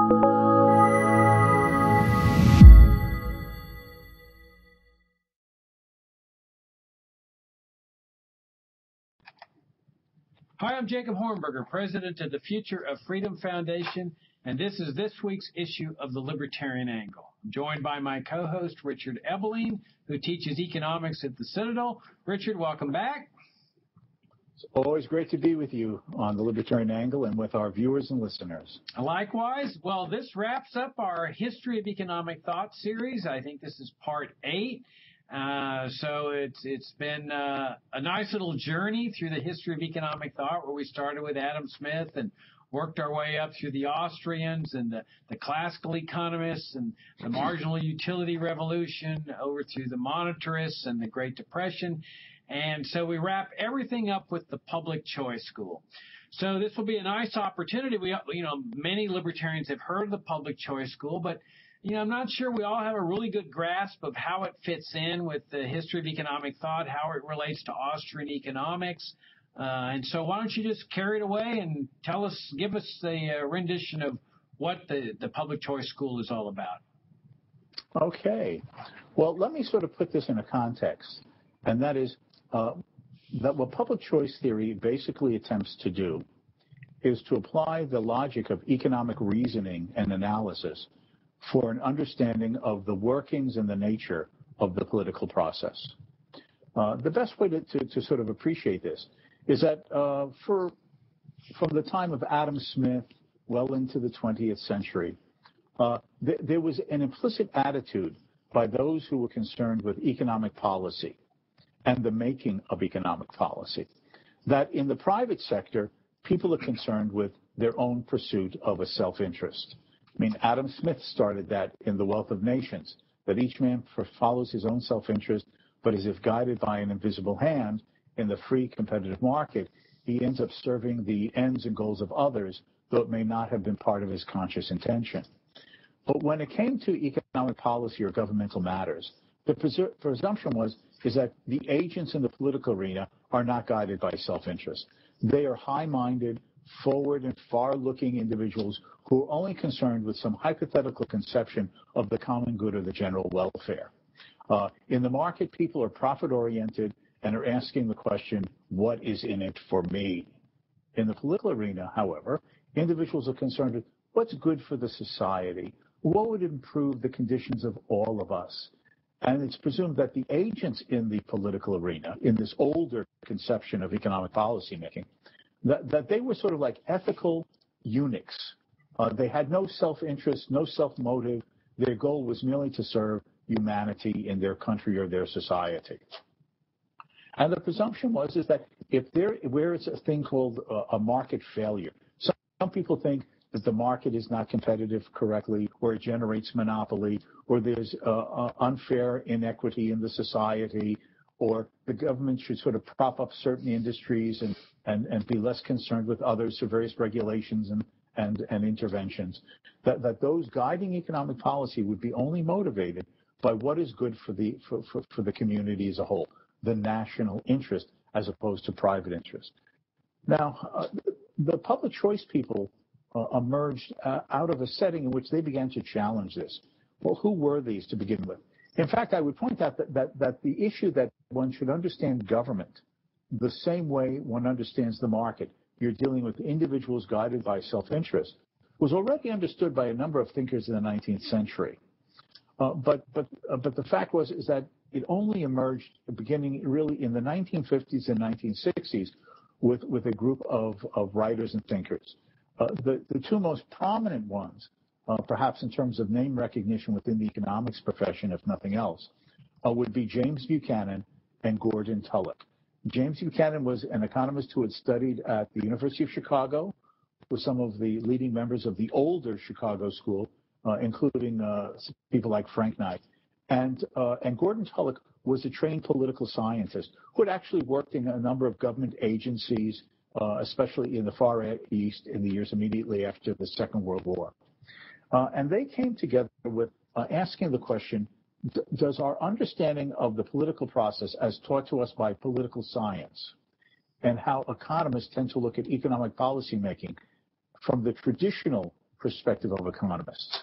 Hi, I'm Jacob Hornberger, president of the Future of Freedom Foundation, and this is this week's issue of the Libertarian Angle. I'm joined by my co-host, Richard Ebeling, who teaches economics at the Citadel. Richard, welcome back. It's always great to be with you on the Libertarian Angle and with our viewers and listeners. Likewise. Well, this wraps up our History of Economic Thought series. I think this is part 8. So it's been a nice little journey through the history of economic thought, where we started with Adam Smith and worked our way up through the Austrians and the classical economists and the marginal utility revolution, over through the monetarists and the Great Depression. And so we wrap everything up with the public choice school. So this will be a nice opportunity. Many libertarians have heard of the public choice school, but I'm not sure we all have a really good grasp of how it fits in with the history of economic thought, how it relates to Austrian economics. And so why don't you just carry it away and give us a rendition of what the public choice school is all about. Okay. Well, let me sort of put this in a context, and that is that what public choice theory basically attempts to do is to apply the logic of economic reasoning and analysis for an understanding of the workings and the nature of the political process. The best way to sort of appreciate this is that from the time of Adam Smith well into the 20th century, there was an implicit attitude by those who were concerned with economic policy and the making of economic policy, that in the private sector, people are concerned with their own pursuit of a self-interest. I mean, Adam Smith started that in The Wealth of Nations, that each man follows his own self-interest, but as if guided by an invisible hand in the free competitive market, he ends up serving the ends and goals of others, though it may not have been part of his conscious intention. But when it came to economic policy or governmental matters, the presumption is that the agents in the political arena are not guided by self-interest. They are high-minded, forward and far-looking individuals who are only concerned with some hypothetical conception of the common good or the general welfare. In the market, people are profit-oriented and are asking the question, what is in it for me? In the political arena, however, individuals are concerned with what's good for the society, what would improve the conditions of all of us. And it's presumed that the agents in the political arena, in this older conception of economic policymaking, that they were sort of like ethical eunuchs. They had no self-interest, no self-motive. Their goal was merely to serve humanity in their country or their society. And the presumption is that where it's a thing called a market failure, some people think that the market is not competitive correctly, or it generates monopoly, or there's unfair inequity in the society, or the government should sort of prop up certain industries and be less concerned with others through various regulations and interventions, that those guiding economic policy would be only motivated by what is good for the community as a whole, the national interest as opposed to private interest. Now, the public choice people emerged out of a setting in which they began to challenge this. Well, who were these to begin with? In fact, I would point out that the issue that one should understand government the same way one understands the market, you're dealing with individuals guided by self-interest, was already understood by a number of thinkers in the 19th century. But the fact is that it only emerged beginning really in the 1950s and 1960s with a group of writers and thinkers. The two most prominent ones, perhaps in terms of name recognition within the economics profession, if nothing else, would be James Buchanan and Gordon Tullock. James Buchanan was an economist who had studied at the University of Chicago with some of the leading members of the older Chicago school, including people like Frank Knight. And Gordon Tullock was a trained political scientist who had actually worked in a number of government agencies, especially in the Far East in the years immediately after the Second World War. And they came together with asking the question, does our understanding of the political process as taught to us by political science and how economists tend to look at economic policy making from the traditional perspective of economists.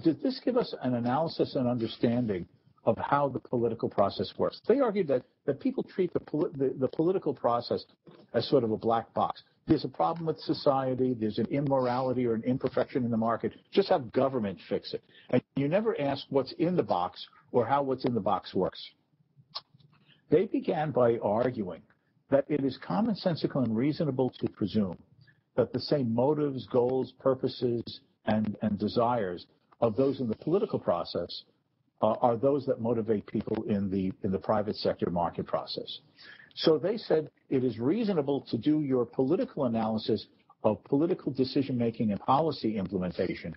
Did this give us an analysis and understanding of how the political process works? They argued that people treat the political process as sort of a black box. There's a problem with society, there's an immorality or an imperfection in the market, just have government fix it. And you never ask what's in the box or how what's in the box works. They began by arguing that it is commonsensical and reasonable to presume that the same motives, goals, purposes, and desires of those in the political process are those that motivate people in the private sector market process. So they said it is reasonable to do your political analysis of political decision-making and policy implementation,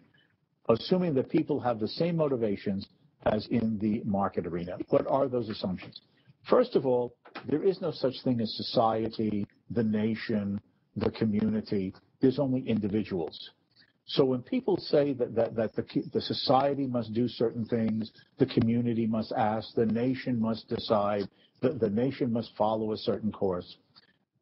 assuming that people have the same motivations as in the market arena. What are those assumptions? First of all, there is no such thing as society, the nation, the community. There's only individuals. So when people say that the society must do certain things, the community must ask, the nation must decide, the nation must follow a certain course,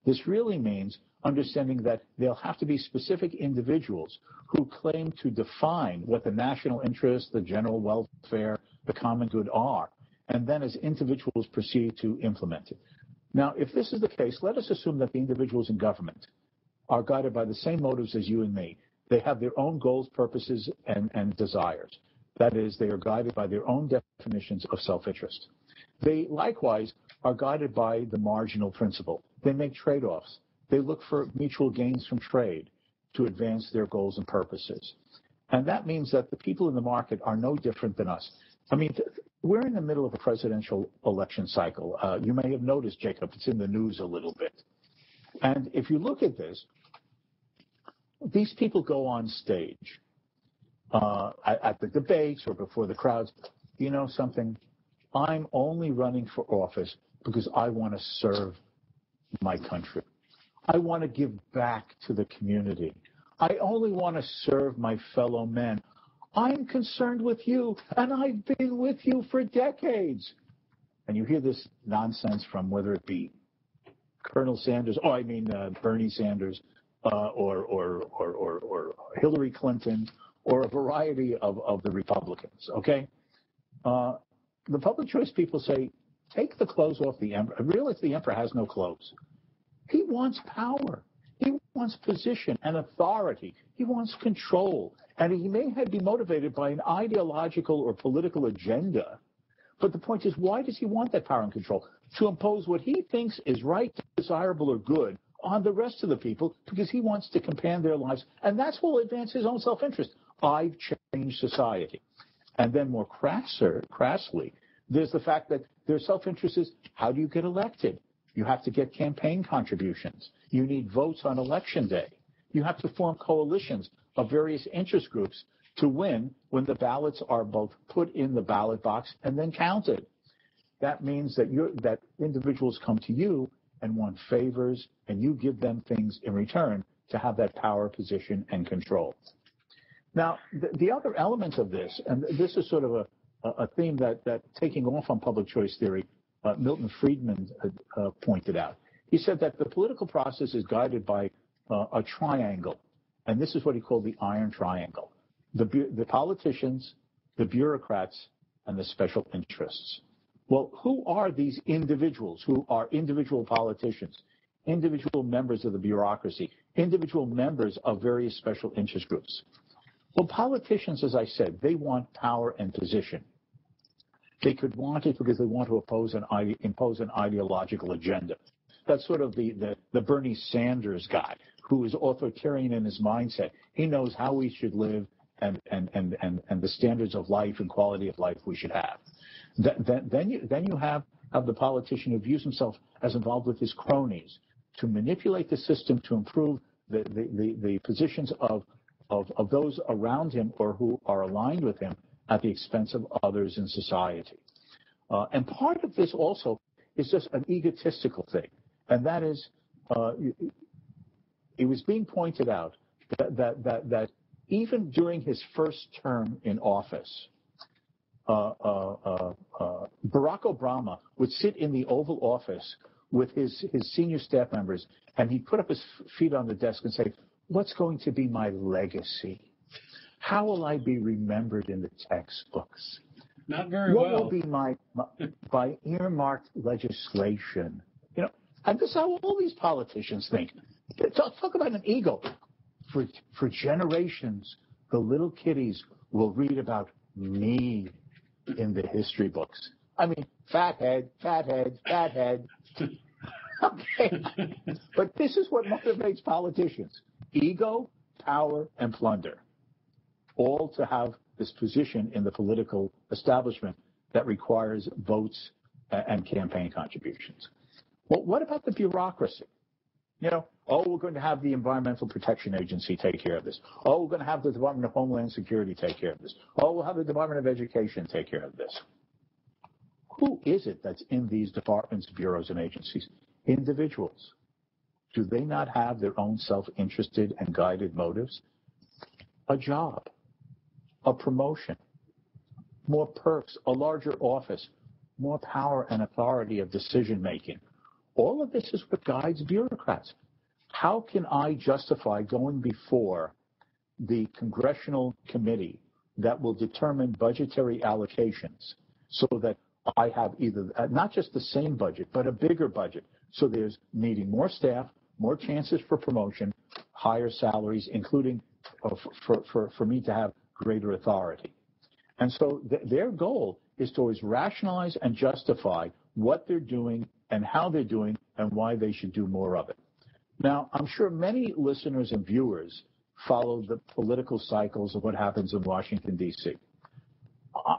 this really means understanding that there'll have to be specific individuals who claim to define what the national interest, the general welfare, the common good are, and then as individuals proceed to implement it. Now, if this is the case, let us assume that the individuals in government are guided by the same motives as you and me. They have their own goals, purposes, and desires. That is, they are guided by their own definitions of self-interest. They likewise are guided by the marginal principle. They make trade-offs. They look for mutual gains from trade to advance their goals and purposes. And that means that the people in the market are no different than us. I mean, we're in the middle of a presidential election cycle. You may have noticed, Jacob, it's in the news a little bit. And if you look at this, these people go on stage at the debates or before the crowds. You know something? I'm only running for office because I want to serve my country. I want to give back to the community. I only want to serve my fellow men. I'm concerned with you, and I've been with you for decades. And you hear this nonsense from whether it be Colonel Sanders, Bernie Sanders, or Hillary Clinton, or a variety of the Republicans, okay? The public choice people say, take the clothes off the emperor. Realize the emperor has no clothes. He wants power. He wants position and authority. He wants control. And he may be motivated by an ideological or political agenda. But the point is, why does he want that power and control? To impose what he thinks is right, desirable, or good on the rest of the people because he wants to command their lives. And that's what will advance his own self-interest. I've changed society. And then more crassly, there's the fact that their self-interest is, how do you get elected? You have to get campaign contributions. You need votes on election day. You have to form coalitions of various interest groups to win when the ballots are both put in the ballot box and then counted. That means that that individuals come to you and want favors, and you give them things in return to have that power, position, and control. Now, the other element of this, and this is sort of a theme that taking off on public choice theory, Milton Friedman pointed out. He said that the political process is guided by a triangle, and this is what he called the iron triangle. The politicians, the bureaucrats, and the special interests. Well, who are these individuals who are individual politicians, individual members of the bureaucracy, individual members of various special interest groups? Well, politicians, as I said, they want power and position. They could want it because they want to impose an ideological agenda. That's sort of the Bernie Sanders guy who is authoritarian in his mindset. He knows how we should live and the standards of life and quality of life we should have. Then you have the politician who views himself as involved with his cronies to manipulate the system to improve the positions of those around him or who are aligned with him at the expense of others in society. And part of this also is just an egotistical thing, and that is it was being pointed out that even during his first term in office, Barack Obama would sit in the Oval Office with his senior staff members, and he'd put up his feet on the desk and say, what's going to be my legacy? How will I be remembered in the textbooks? Not very What well. will be my by earmarked legislation? You know, and this is how all these politicians think. Talk about an ego. For generations, the little kiddies will read about me in the history books. I mean, fathead. Okay. But this is what motivates politicians. Ego, power, and plunder. All to have this position in the political establishment that requires votes and campaign contributions. Well, what about the bureaucracy? You know, we're going to have the Environmental Protection Agency take care of this. We're going to have the Department of Homeland Security take care of this. We'll have the Department of Education take care of this. Who is it that's in these departments, bureaus, and agencies? Individuals. Do they not have their own self-interested and guided motives? A job, a promotion, more perks, a larger office, more power and authority of decision-making. All of this is what guides bureaucrats. How can I justify going before the congressional committee that will determine budgetary allocations so that I have either not just the same budget, but a bigger budget? So there's needing more staff, more chances for promotion, higher salaries, including for me to have greater authority. And so their goal is to always rationalize and justify what they're doing and how they're doing and why they should do more of it. Now, I'm sure many listeners and viewers follow the political cycles of what happens in Washington, D.C.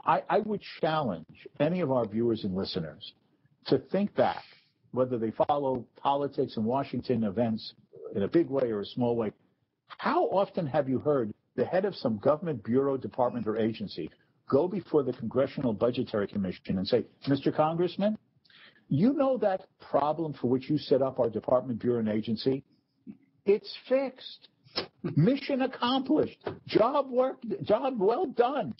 I would challenge any of our viewers and listeners to think back, whether they follow politics and Washington events in a big way or a small way. How often have you heard the head of some government bureau, department, or agency go before the Congressional Budgetary Commission and say, Mr. Congressman, you know that problem for which you set up our department, bureau, and agency? It's fixed. Mission accomplished. Job well done.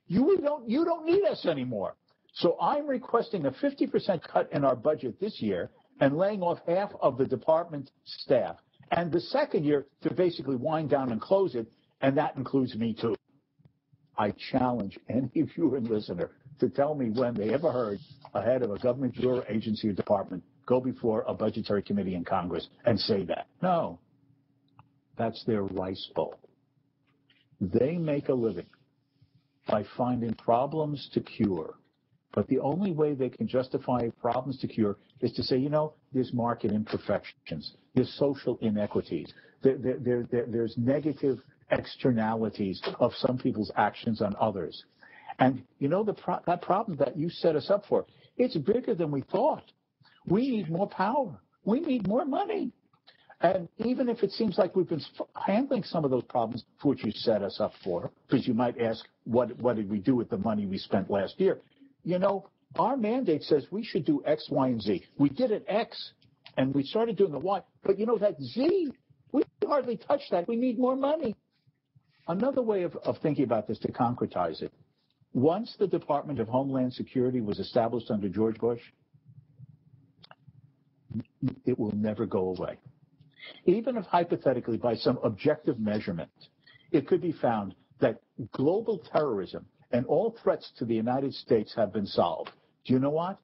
You don't need us anymore. So I'm requesting a 50% cut in our budget this year and laying off half of the department staff. And the second year to basically wind down and close it, and that includes me too. I challenge any viewer and listener to tell me when they ever heard a head of a government bureau, agency, or department go before a budgetary committee in Congress and say that. No, that's their rice bowl. They make a living by finding problems to cure. But the only way they can justify problems to cure is to say, there's market imperfections, there's social inequities, there's negative externalities of some people's actions on others. And that problem that you set us up for, it's bigger than we thought. We need more power. We need more money. And even if it seems like we've been handling some of those problems for which you set us up for, because you might ask, what did we do with the money we spent last year? Our mandate says we should do X, Y, and Z. We did an X, and we started doing the Y. But that Z, we hardly touched that. We need more money. Another way of thinking about this, to concretize it, once the Department of Homeland Security was established under George Bush, it will never go away. Even if hypothetically by some objective measurement, it could be found that global terrorism and all threats to the United States have been solved. Do you know what?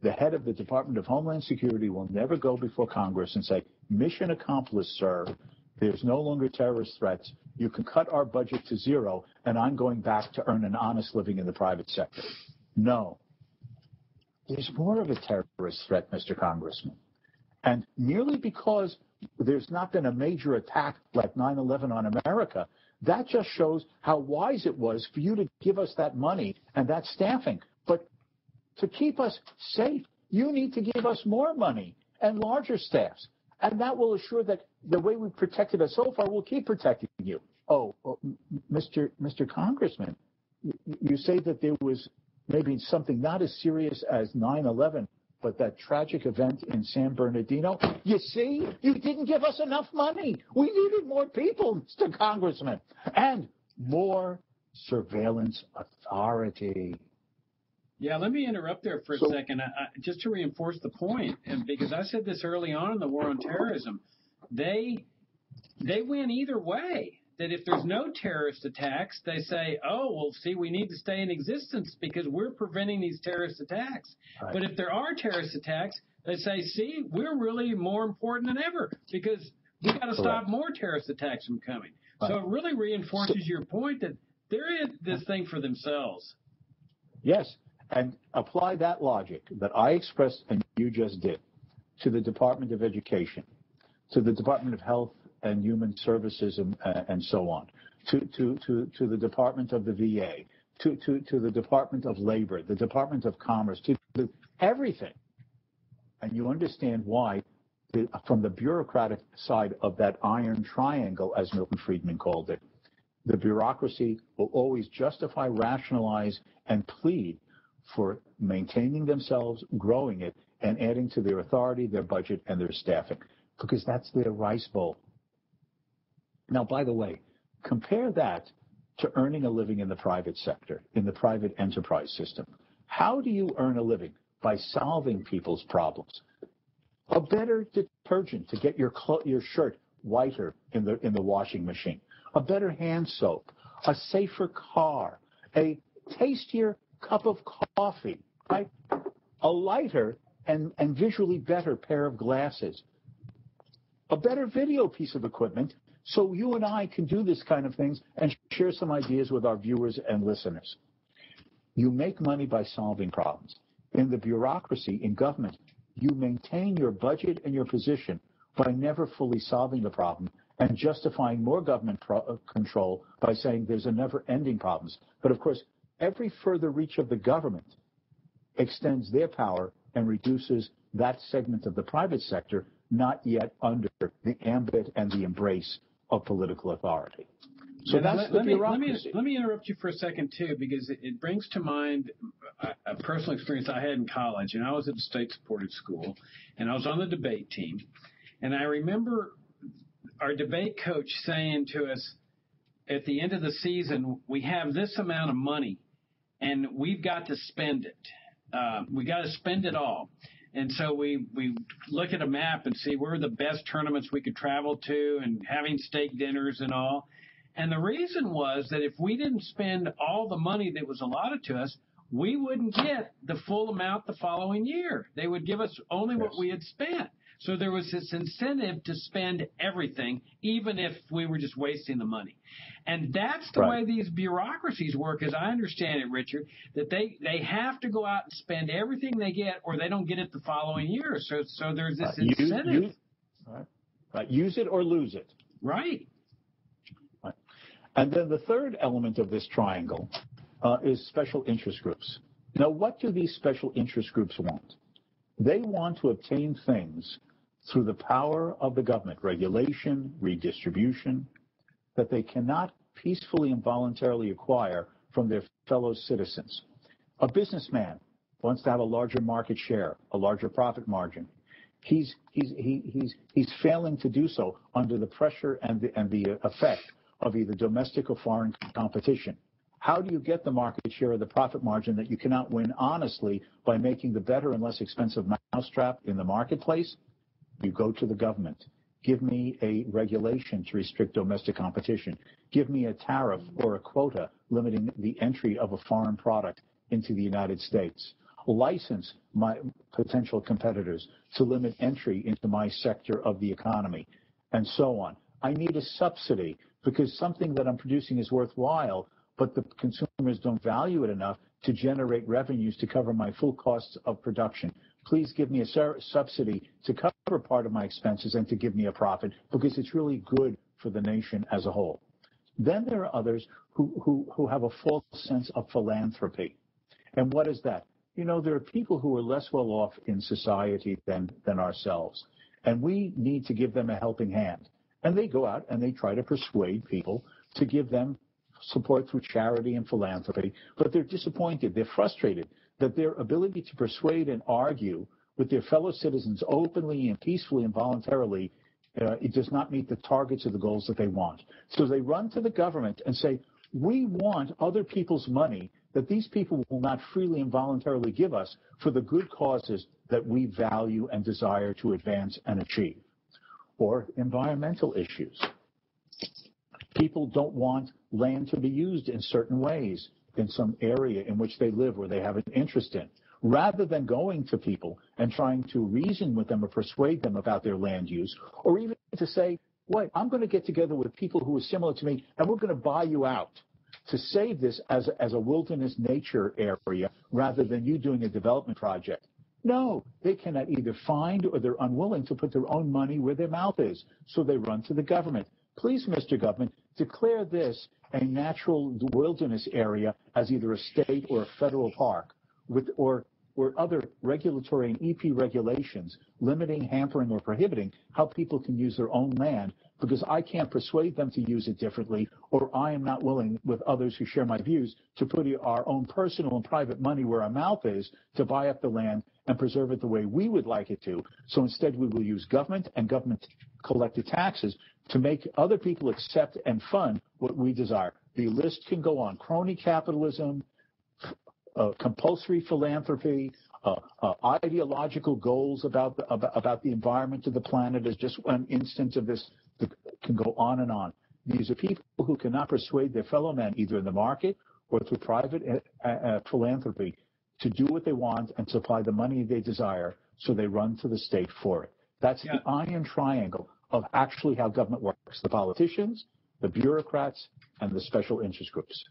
The head of the Department of Homeland Security will never go before Congress and say, mission accomplished, sir. There's no longer terrorist threats. You can cut our budget to zero, and I'm going back to earn an honest living in the private sector. No. There's more of a terrorist threat, Mr. Congressman. And merely because there's not been a major attack like 9/11 on America, that just shows how wise it was for you to give us that money and that staffing. But to keep us safe, you need to give us more money and larger staffs. And that will assure that the way we've protected us so far, we'll keep protecting you. Mr. Congressman, you say that there was maybe something not as serious as 9/11, but that tragic event in San Bernardino. You see, you didn't give us enough money. We needed more people, Mr. Congressman, and more surveillance authority. Yeah, let me interrupt there for a second, just to reinforce the point, and because I said this early on in the war on terrorism. They win either way. that if there's no terrorist attacks, they say, oh, well, see, we need to stay in existence because we're preventing these terrorist attacks. Right. But if there are terrorist attacks, they say, see, we're really more important than ever because we got to stop more terrorist attacks from coming. Right. So it really reinforces your point that they're in this thing for themselves. Yes, and apply that logic that I expressed and you just did to the Department of Education, to the Department of Health and Human Services and so on, to the Department of the VA, to the Department of Labor, the Department of Commerce, to everything. And you understand why, from the bureaucratic side of that iron triangle, as Milton Friedman called it, the bureaucracy will always justify, rationalize, and plead for maintaining themselves, growing it, and adding to their authority, their budget, and their staffing, because that's their rice bowl. Now, by the way, compare that to earning a living in the private sector, in the private enterprise system. How do you earn a living? By solving people's problems. A better detergent to get your shirt whiter in the washing machine. A better hand soap. A safer car. A tastier cup of coffee. Right? A lighter and visually better pair of glasses. A better video piece of equipment so you and I can do this kind of things and share some ideas with our viewers and listeners. You make money by solving problems. In the bureaucracy, in government, you maintain your budget and your position by never fully solving the problem and justifying more government control by saying there's a never-ending problems. But, of course, every further reach of the government extends their power and reduces that segment of the private sector not yet under the ambit and the embrace of political authority. So that's the bureaucracy. Let me interrupt you for a second, too, because it brings to mind a personal experience I had in college. And I was at a state-supported school, and I was on the debate team. And I remember our debate coach saying to us at the end of the season, we have this amount of money, and we've got to spend it. We got to spend it all. And so we look at a map and see where are the best tournaments we could travel to and having steak dinners and all. And the reason was that if we didn't spend all the money that was allotted to us, we wouldn't get the full amount the following year. They would give us only what we had spent. So there was this incentive to spend everything, even if we were just wasting the money. And that's the way these bureaucracies work, as I understand it, Richard, that they have to go out and spend everything they get or they don't get it the following year. So there's this incentive. Use it or lose it. Right. And then the third element of this triangle is special interest groups. Now, what do these special interest groups want? They want to obtain things through the power of the government, regulation, redistribution, that they cannot peacefully and voluntarily acquire from their fellow citizens. A businessman wants to have a larger market share, a larger profit margin. He's failing to do so under the pressure and the effect of either domestic or foreign competition. How do you get the market share or the profit margin that you cannot win honestly by making the better and less expensive mousetrap in the marketplace? You go to the government. Give me a regulation to restrict domestic competition. Give me a tariff or a quota limiting the entry of a foreign product into the United States. License my potential competitors to limit entry into my sector of the economy, and so on. I need a subsidy because something that I'm producing is worthwhile, but the consumers don't value it enough to generate revenues to cover my full costs of production. Please give me a subsidy to cover part of my expenses and to give me a profit because it's really good for the nation as a whole. Then there are others who have a false sense of philanthropy. And what is that? You know, there are people who are less well off in society than ourselves, and we need to give them a helping hand. And they go out and they try to persuade people to give them support through charity and philanthropy, but they're disappointed, they're frustrated that their ability to persuade and argue with their fellow citizens openly and peacefully and voluntarily, it does not meet the targets or the goals that they want. So they run to the government and say, we want other people's money that these people will not freely and voluntarily give us for the good causes that we value and desire to advance and achieve. Or environmental issues. People don't want land to be used in certain ways in some area in which they live or they have an interest in. Rather than going to people and trying to reason with them or persuade them about their land use, or even to say, wait, I'm going to get together with people who are similar to me and we're going to buy you out to save this as a wilderness nature area rather than you doing a development project. No, they cannot either find or they're unwilling to put their own money where their mouth is, so they run to the government. Please, Mr. Government, declare this a natural wilderness area as either a state or a federal park or other regulatory and EP regulations limiting, hampering, or prohibiting how people can use their own land because I can't persuade them to use it differently, or I am not willing with others who share my views to put our own personal and private money where our mouth is to buy up the land and preserve it the way we would like it to. So instead we will use government and government collected taxes to make other people accept and fund what we desire. The list can go on. Crony capitalism, compulsory philanthropy, ideological goals about the environment of the planet is just one instance of this that can go on and on. These are people who cannot persuade their fellow men, either in the market or through private philanthropy, to do what they want and supply the money they desire, so they run to the state for it. That's the iron triangle of actually how government works: the politicians, the bureaucrats, and the special interest groups.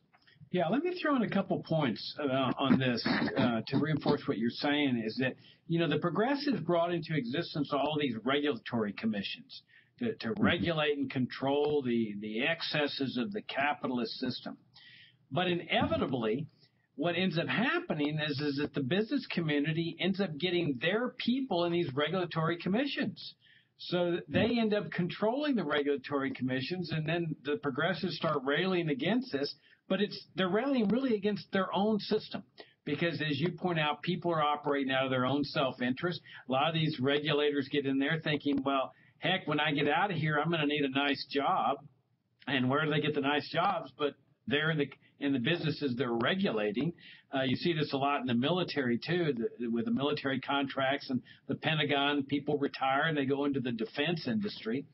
Yeah, let me throw in a couple points on this to reinforce what you're saying. Is that, the progressives brought into existence all of these regulatory commissions to regulate and control the excesses of the capitalist system. But inevitably, what ends up happening is that the business community ends up getting their people in these regulatory commissions. So they end up controlling the regulatory commissions, and then the progressives start railing against this. But they're railing really against their own system because, as you point out, people are operating out of their own self-interest. A lot of these regulators get in there thinking, well, heck, when I get out of here, I'm going to need a nice job. And where do they get the nice jobs? But they're in the businesses they're regulating. You see this a lot in the military, too, with the military contracts and the Pentagon. People retire and they go into the defense industry.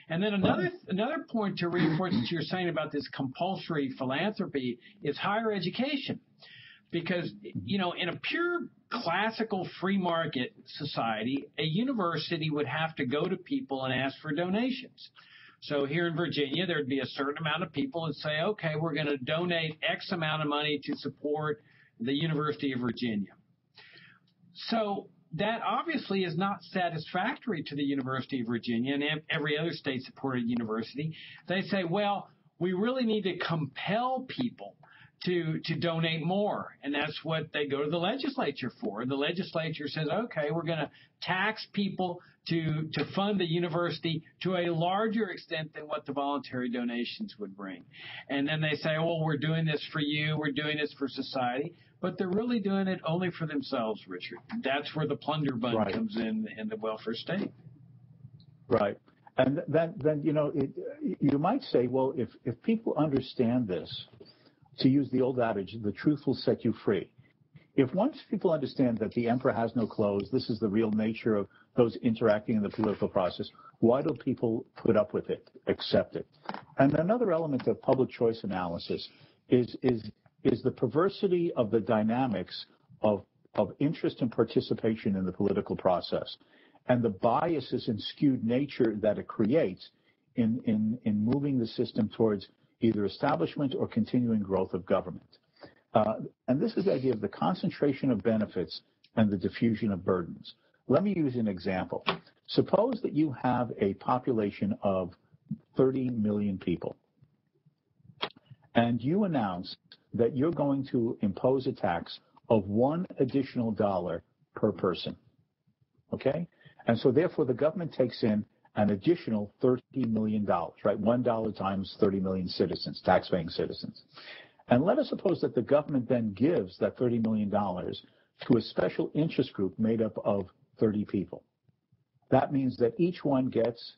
And then another point to reinforce what you're saying about this compulsory philanthropy is higher education. Because, in a pure classical free market society, a university would have to go to people and ask for donations. So here in Virginia, there'd be a certain amount of people that say, okay, we're going to donate X amount of money to support the University of Virginia. So that obviously is not satisfactory to the University of Virginia and every other state-supported university. They say, well, we really need to compel people to donate more, and that's what they go to the legislature for. The legislature says, okay, we're going to tax people to fund the university to a larger extent than what the voluntary donations would bring. And then they say, oh, we're doing this for you, we're doing this for society, but they're really doing it only for themselves, Richard. That's where the plunder bun comes in the welfare state. Right. And then you might say, well, if people understand this, to use the old adage, the truth will set you free. If once people understand that the emperor has no clothes, this is the real nature of those interacting in the political process, why do people put up with it, accept it? And another element of public choice analysis is the perversity of the dynamics of interest and participation in the political process, and the biases and skewed nature that it creates in moving the system towards either establishment or continuing growth of government. And this is the idea of the concentration of benefits and the diffusion of burdens. Let me use an example. Suppose that you have a population of 30 million people, and you announce that you're going to impose a tax of $1 additional per person, okay? And so therefore the government takes in an additional $30 million, right? $1 times 30 million citizens, tax-paying citizens. And let us suppose that the government then gives that $30 million to a special interest group made up of 30 people. That means that each one gets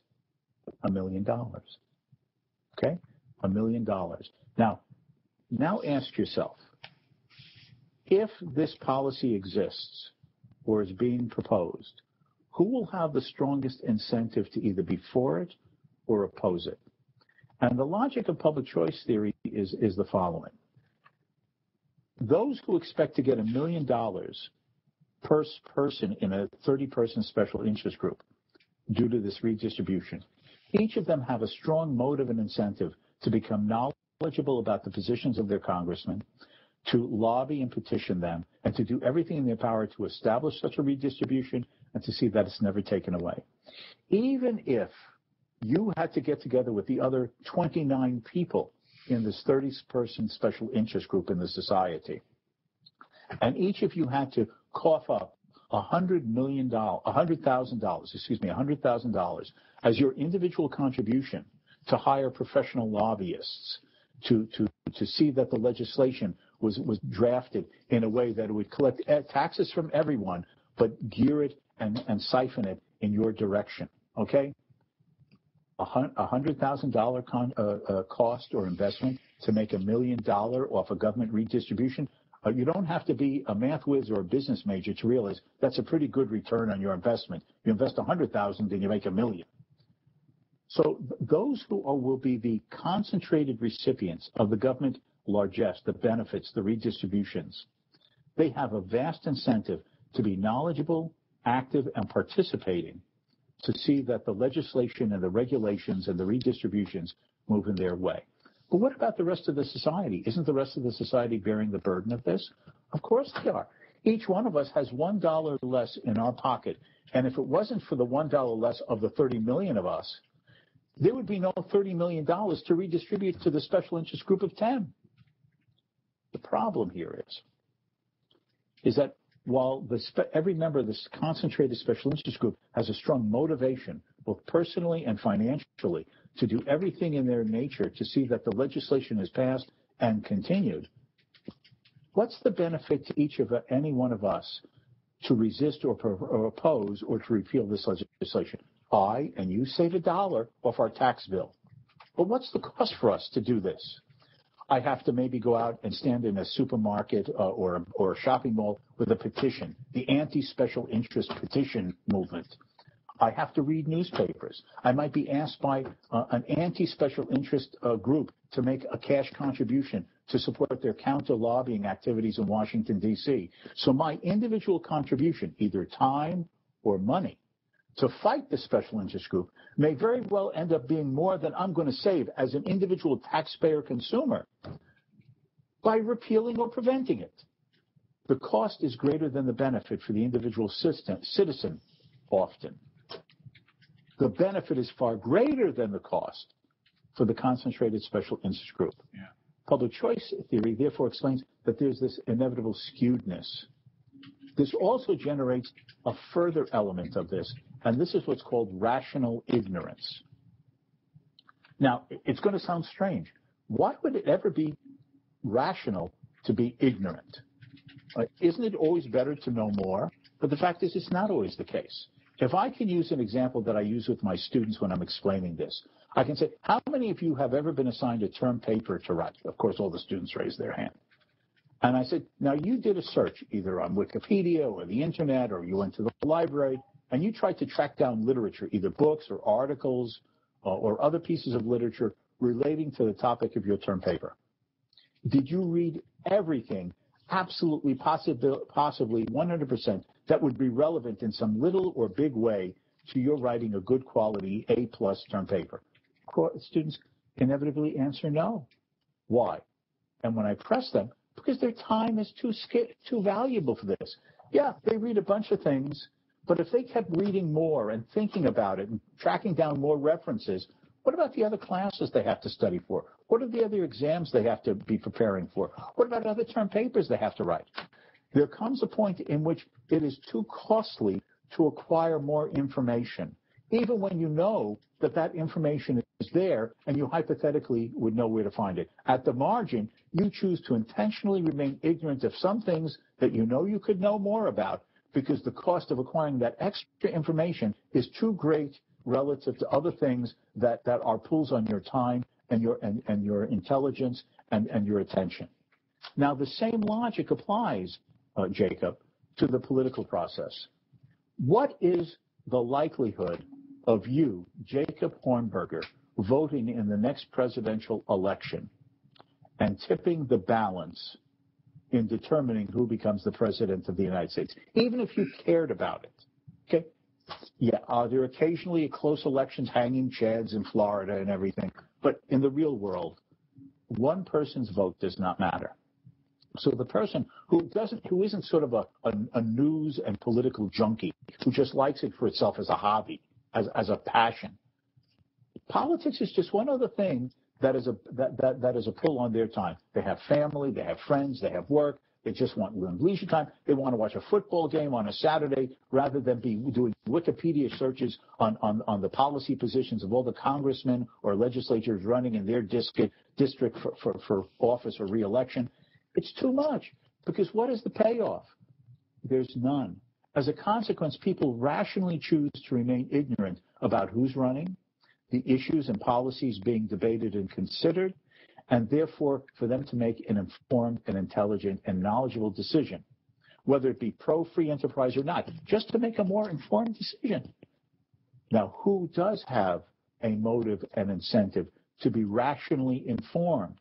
$1 million, okay? $1 million. Now ask yourself, if this policy exists or is being proposed, who will have the strongest incentive to either be for it or oppose it? And the logic of public choice theory is the following. Those who expect to get $1 million per person in a 30-person special interest group due to this redistribution, each of them have a strong motive and incentive to become knowledgeable about the positions of their congressmen, to lobby and petition them, and to do everything in their power to establish such a redistribution and to see that it's never taken away. Even if you had to get together with the other 29 people in this 30-person special interest group in the society, and each of you had to cough up $100,000 as your individual contribution to hire professional lobbyists to see that the legislation was drafted in a way that it would collect taxes from everyone, but gear it and siphon it in your direction, okay? $100,000 cost or investment to make $1 million off a government redistribution. You don't have to be a math whiz or a business major to realize that's a pretty good return on your investment. You invest $100,000 and you make $1 million. So those who will be the concentrated recipients of the government largesse, the benefits, the redistributions, they have a vast incentive to be knowledgeable, active, and participating to see that the legislation and the regulations and the redistributions move in their way. But what about the rest of the society? Isn't the rest of the society bearing the burden of this? Of course they are. Each one of us has $1 less in our pocket. And if it wasn't for the $1 less of the 30 million of us, there would be no $30 million to redistribute to the special interest group of 10. The problem here is that while every member of this concentrated special interest group has a strong motivation, both personally and financially, to do everything in their nature to see that the legislation is passed and continued, what's the benefit to any one of us to resist or oppose or to repeal this legislation? I and you save $1 off our tax bill. But what's the cost for us to do this? I have to maybe go out and stand in a supermarket or a shopping mall with a petition, the anti-special interest petition movement. I have to read newspapers. I might be asked by an anti-special interest group to make a cash contribution to support their counter-lobbying activities in Washington, D.C. So my individual contribution, either time or money, to fight the special interest group may very well end up being more than I'm going to save as an individual taxpayer consumer by repealing or preventing it. The cost is greater than the benefit for the individual citizen often. The benefit is far greater than the cost for the concentrated special interest group. Yeah. Public choice theory therefore explains that there's this inevitable skewedness. This also generates a further element of this, and this is what's called rational ignorance. Now, it's going to sound strange. Why would it ever be rational to be ignorant? Isn't it always better to know more? But the fact is, it's not always the case. If I can use an example that I use with my students when I'm explaining this, I can say, how many of you have ever been assigned a term paper to write? Of course, all the students raise their hand. And I said, now you did a search either on Wikipedia or the internet, or you went to the library, and you tried to track down literature, either books or articles or other pieces of literature relating to the topic of your term paper. Did you read everything, absolutely, possibly 100%, that would be relevant in some little or big way to your writing a good quality A+ term paper? Students inevitably answer no. Why? And when I press them, because their time is too valuable for this. Yeah, they read a bunch of things, but if they kept reading more and thinking about it and tracking down more references, what about the other classes they have to study for? What are the other exams they have to be preparing for? What about other term papers they have to write? There comes a point in which it is too costly to acquire more information, even when you know that that information is there and you hypothetically would know where to find it. At the margin, you choose to intentionally remain ignorant of some things that you know you could know more about because the cost of acquiring that extra information is too great relative to other things that are pulls on your time and your intelligence and your attention. Now, the same logic applies, Jacob, to the political process. What is the likelihood of you, Jacob Hornberger, voting in the next presidential election and tipping the balance in determining who becomes the president of the United States, even if you cared about it. Okay? Yeah, there are occasionally close elections, hanging chads in Florida and everything, but in the real world, one person's vote does not matter. So the person who isn't sort of a news and political junkie, who just likes it for itself as a hobby, as a passion, politics is just one other thing that is a pull on their time. They have family, they have friends, they have work. They just want leisure time. They want to watch a football game on a Saturday rather than be doing Wikipedia searches on the policy positions of all the congressmen or legislators running in their district for office or re-election. It's too much, because what is the payoff? There's none. As a consequence, people rationally choose to remain ignorant about who's running, the issues and policies being debated and considered, and therefore for them to make an informed and intelligent and knowledgeable decision, whether it be pro-free enterprise or not, just to make a more informed decision. Now, who does have a motive and incentive to be rationally informed?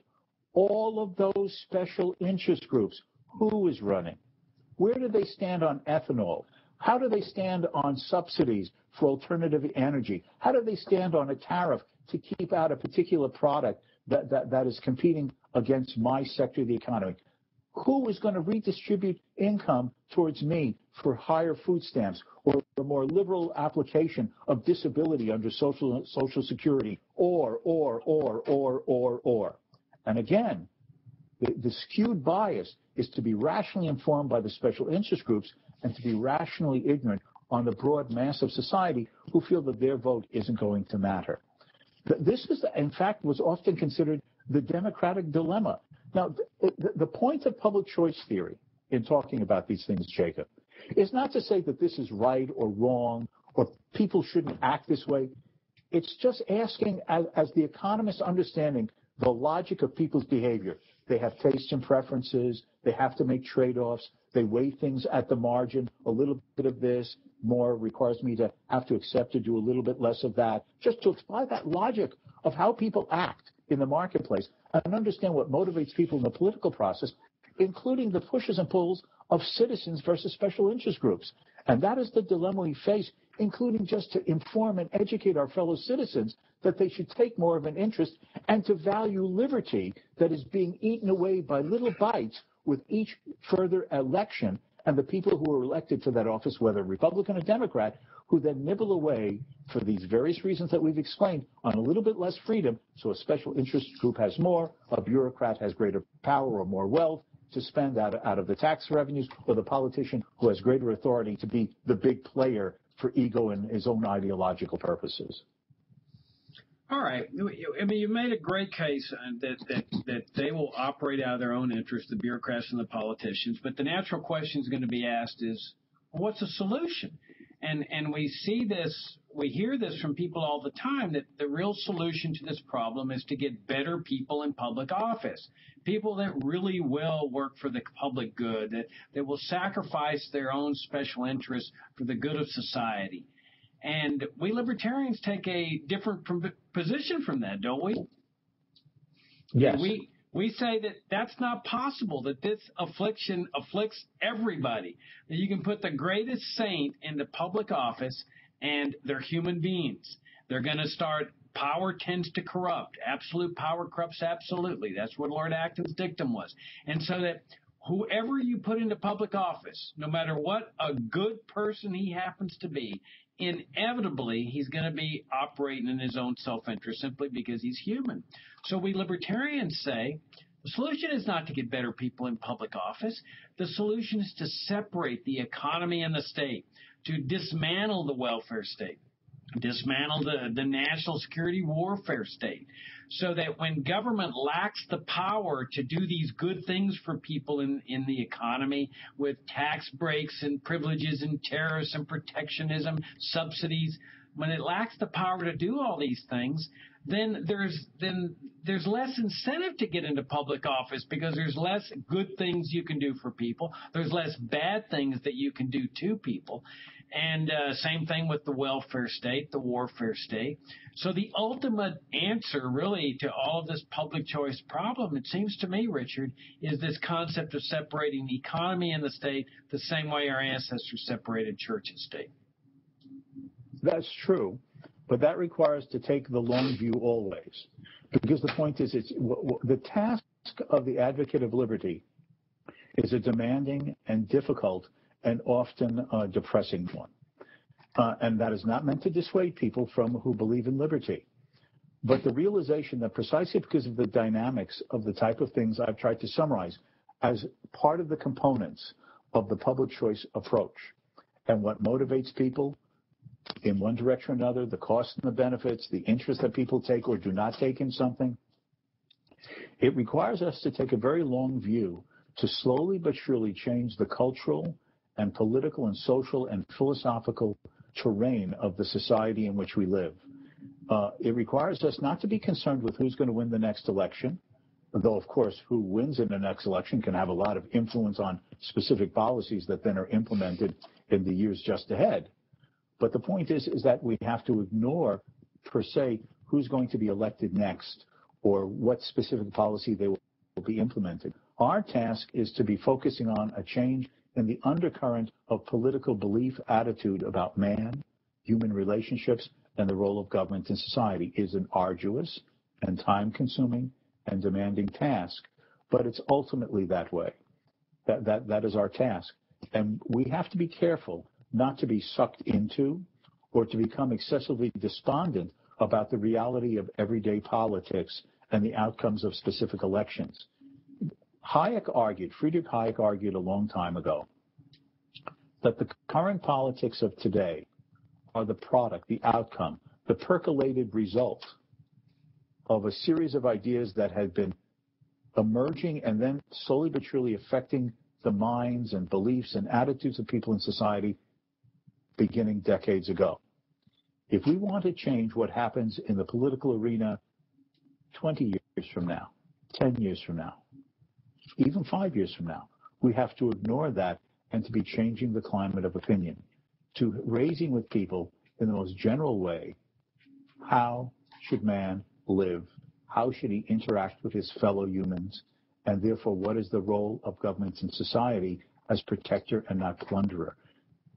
All of those special interest groups. Who is running? Where do they stand on ethanol? How do they stand on subsidies for alternative energy? How do they stand on a tariff to keep out a particular product that is competing against my sector of the economy? Who is going to redistribute income towards me for higher food stamps or a more liberal application of disability under Social Security or? And again, the skewed bias is to be rationally informed by the special interest groups and to be rationally ignorant on the broad mass of society who feel that their vote isn't going to matter. This is, in fact, was often considered the democratic dilemma. Now, the point of public choice theory in talking about these things, Jacob, is not to say that this is right or wrong or people shouldn't act this way. It's just asking, as the economists understanding the logic of people's behavior. They have tastes and preferences. They have to make trade-offs. They weigh things at the margin. A little bit of this more requires me to have to accept or do a little bit less of that, just to apply that logic of how people act in the marketplace and understand what motivates people in the political process, including the pushes and pulls of citizens versus special interest groups. And that is the dilemma we face, including just to inform and educate our fellow citizens that they should take more of an interest and to value liberty that is being eaten away by little bites with each further election, and the people who are elected to that office, whether Republican or Democrat, who then nibble away for these various reasons that we've explained on a little bit less freedom, so a special interest group has more, a bureaucrat has greater power or more wealth to spend out of the tax revenues, or the politician who has greater authority to be the big player for ego and his own ideological purposes. All right. I mean, you made a great case that they will operate out of their own interest, the bureaucrats and the politicians. But the natural question is going to be asked is, well, what's the solution? And we see this, we hear this from people all the time, that the real solution to this problem is to get better people in public office, people that really will work for the public good, that will sacrifice their own special interests for the good of society. And we libertarians take a different position from that, don't we? Yes. We say that that's not possible, that this affliction afflicts everybody, that you can put the greatest saint into public office and they're human beings. They're going to start, power tends to corrupt. Absolute power corrupts absolutely. That's what Lord Acton's dictum was. And so that whoever you put into public office, no matter what a good person he happens to be, inevitably he's going to be operating in his own self-interest simply because he's human. So we libertarians say the solution is not to get better people in public office. The solution is to separate the economy and the state, to dismantle the welfare state, dismantle the national security warfare state, so that when government lacks the power to do these good things for people in the economy with tax breaks and privileges and tariffs and protectionism, subsidies, when it lacks the power to do all these things, then there's less incentive to get into public office because there's less good things you can do for people. There's less bad things that you can do to people. And same thing with the welfare state, the warfare state. So the ultimate answer really to all of this public choice problem, it seems to me, Richard, is this concept of separating the economy and the state the same way our ancestors separated church and state. That's true, but that requires to take the long view always. Because the point is, the task of the advocate of liberty is a demanding and difficult and often depressing one. And that is not meant to dissuade people from who believe in liberty. But the realization that precisely because of the dynamics of the type of things I've tried to summarize as part of the components of the public choice approach and what motivates people in one direction or another, the costs and the benefits, the interest that people take or do not take in something, it requires us to take a very long view to slowly but surely change the cultural and political and social and philosophical terrain of the society in which we live. It requires us not to be concerned with who's going to win the next election, though, of course, who wins in the next election can have a lot of influence on specific policies that then are implemented in the years just ahead. But the point is that we have to ignore, per se, who's going to be elected next or what specific policy they will be implemented. Our task is to be focusing on a change in the undercurrent of political belief attitude about man, human relationships, and the role of government in society. It is an arduous and time-consuming and demanding task, but it's ultimately that way. That is our task. And we have to be careful not to be sucked into or to become excessively despondent about the reality of everyday politics and the outcomes of specific elections. Friedrich Hayek argued a long time ago that the current politics of today are the product, the outcome, the percolated result of a series of ideas that had been emerging and then slowly but surely affecting the minds and beliefs and attitudes of people in society beginning decades ago. If we want to change what happens in the political arena 20 years from now, 10 years from now, even 5 years from now, we have to ignore that and to be changing the climate of opinion, to raising with people in the most general way, how should man live? How should he interact with his fellow humans? And therefore, what is the role of governments in society as protector and not plunderer?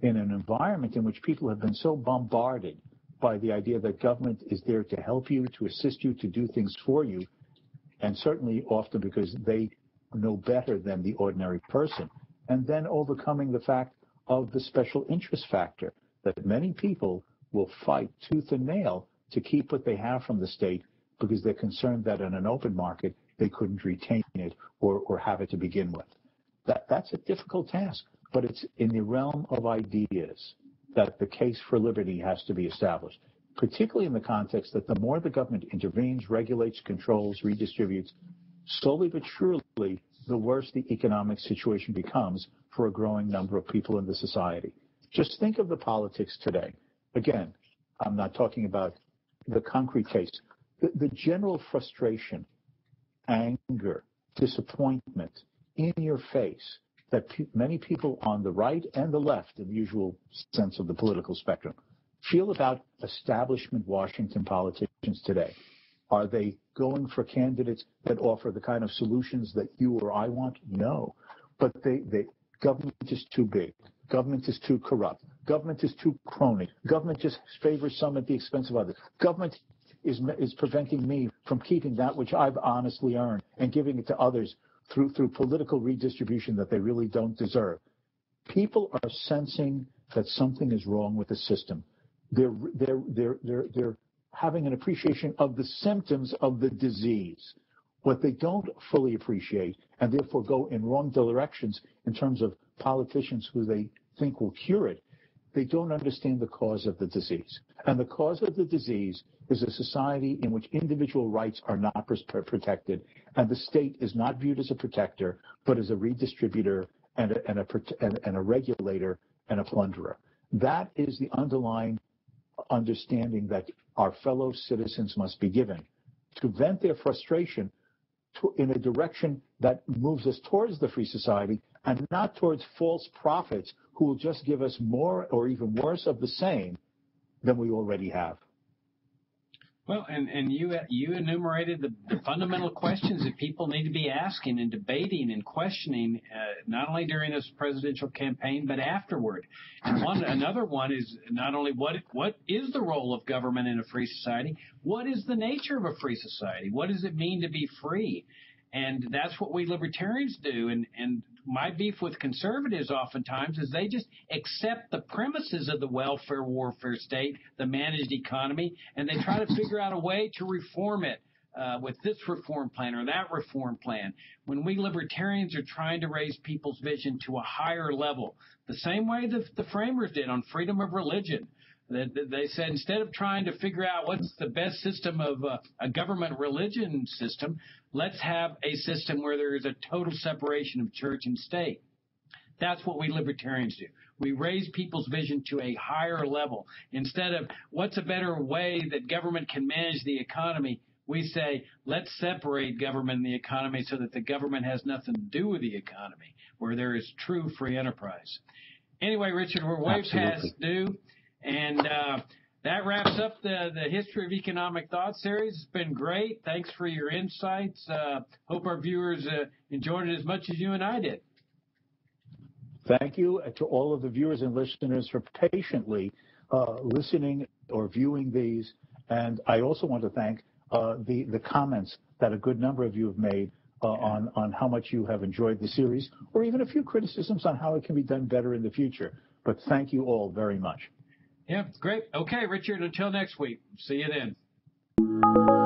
In an environment in which people have been so bombarded by the idea that government is there to help you, to assist you, to do things for you, and certainly often because they know better than the ordinary person, and then overcoming the fact of the special interest factor that many people will fight tooth and nail to keep what they have from the state because they're concerned that in an open market they couldn't retain it or have it to begin with. That's a difficult task, but it's in the realm of ideas that the case for liberty has to be established, particularly in the context that the more the government intervenes, regulates, controls, redistributes, slowly but surely, the worse the economic situation becomes for a growing number of people in the society. Just think of the politics today. Again, I'm not talking about the concrete case. The general frustration, anger, disappointment in your face that many people on the right and the left, in the usual sense of the political spectrum, feel about establishment Washington politicians today. Are they going for candidates that offer the kind of solutions that you or I want? No. But government is too big. Government is too corrupt. Government is too crony. Government just favors some at the expense of others. Government is preventing me from keeping that which I've honestly earned and giving it to others through political redistribution that they really don't deserve. People are sensing that something is wrong with the system. They're having an appreciation of the symptoms of the disease. What they don't fully appreciate and therefore go in wrong directions in terms of politicians who they think will cure it, they don't understand the cause of the disease. And the cause of the disease is a society in which individual rights are not protected, and the state is not viewed as a protector, but as a redistributor and a regulator and a plunderer. That is the underlying understanding that our fellow citizens must be given to vent their frustration in a direction that moves us towards the free society and not towards false prophets who will just give us more or even worse of the same than we already have. Well, and you enumerated the fundamental questions that people need to be asking and debating and questioning, not only during this presidential campaign, but afterward. And another one is not only what is the role of government in a free society, what is the nature of a free society? What does it mean to be free? And that's what we libertarians do. And my beef with conservatives oftentimes is they just accept the premises of the welfare warfare state, the managed economy, and they try to figure out a way to reform it with this reform plan or that reform plan. When we libertarians are trying to raise people's vision to a higher level, the same way the framers did on freedom of religion. They said instead of trying to figure out what's the best system of a government religion system, let's have a system where there is a total separation of church and state. That's what we libertarians do. We raise people's vision to a higher level. Instead of what's a better way that government can manage the economy, we say let's separate government and the economy so that the government has nothing to do with the economy, where there is true free enterprise. Anyway, Richard, we're way past due. And that wraps up the History of Economic Thought series. It's been great. Thanks for your insights. Hope our viewers enjoyed it as much as you and I did. Thank you to all of the viewers and listeners for patiently listening or viewing these. And I also want to thank the comments that a good number of you have made on how much you have enjoyed the series, or even a few criticisms on how it can be done better in the future. But thank you all very much. Yeah, great. Okay, Richard, until next week. See you then.